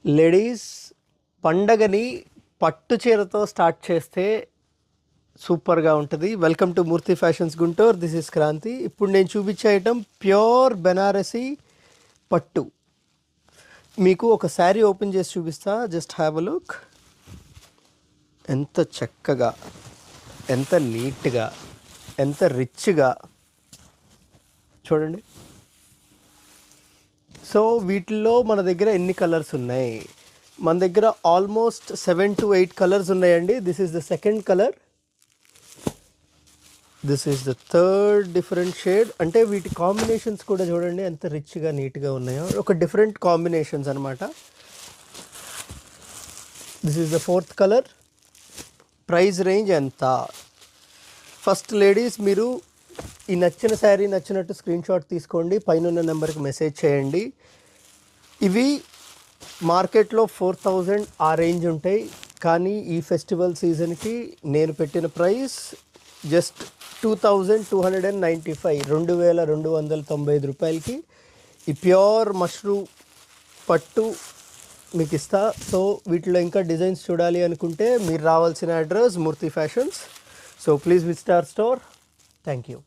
Ladies పండగని పట్టు చీరతో స్టార్ట్ చేస్తే సూపర్గా ఉంటుంది. Welcome to Murthy fashions Guntur. This is Kranthi. ఇప్పుడు నేను చూపించే ఐటమ్ ప్యూర్ బెనారసీ పట్టు. మీకు ఒక శారీ ఓపెన్ చేసి చూపిస్తా. Just have a look. ఎంత చక్కగా, ఎంత నీట్గా, ఎంత రిచ్గా చూడండి. సో వీటిల్లో మన దగ్గర ఎన్ని కలర్స్ ఉన్నాయి? మన దగ్గర ఆల్మోస్ట్ 7 to 8 కలర్స్ ఉన్నాయండి. This is the second colour, this is the third different shade. అంటే వీటి కాంబినేషన్స్ కూడా చూడండి ఎంత రిచ్గా నీట్గా ఉన్నాయో. ఒక డిఫరెంట్ కాంబినేషన్స్ అనమాట. This is the fourth colour. Price range ఎంత? ఫస్ట్ లేడీస్, మీరు ఈ నచ్చిన శారీ నచ్చినట్టు స్క్రీన్ షాట్ తీసుకోండి, పైన ఉన్న నెంబర్కి మెసేజ్ చేయండి. ఇవి మార్కెట్లో 4000 ఆ రేంజ్ ఉంటాయి, కానీ ఈ ఫెస్టివల్ సీజన్కి నేను పెట్టిన ప్రైస్ జస్ట్ 2295, 2295 రూపాయలకి ఈ ప్యూర్ మష్రూమ్ పట్టు మీకు ఇస్తా. సో వీటిలో ఇంకా డిజైన్స్ చూడాలి అనుకుంటే మీరు రావాల్సిన address Murthy fashions. So please visit our store. Thank you.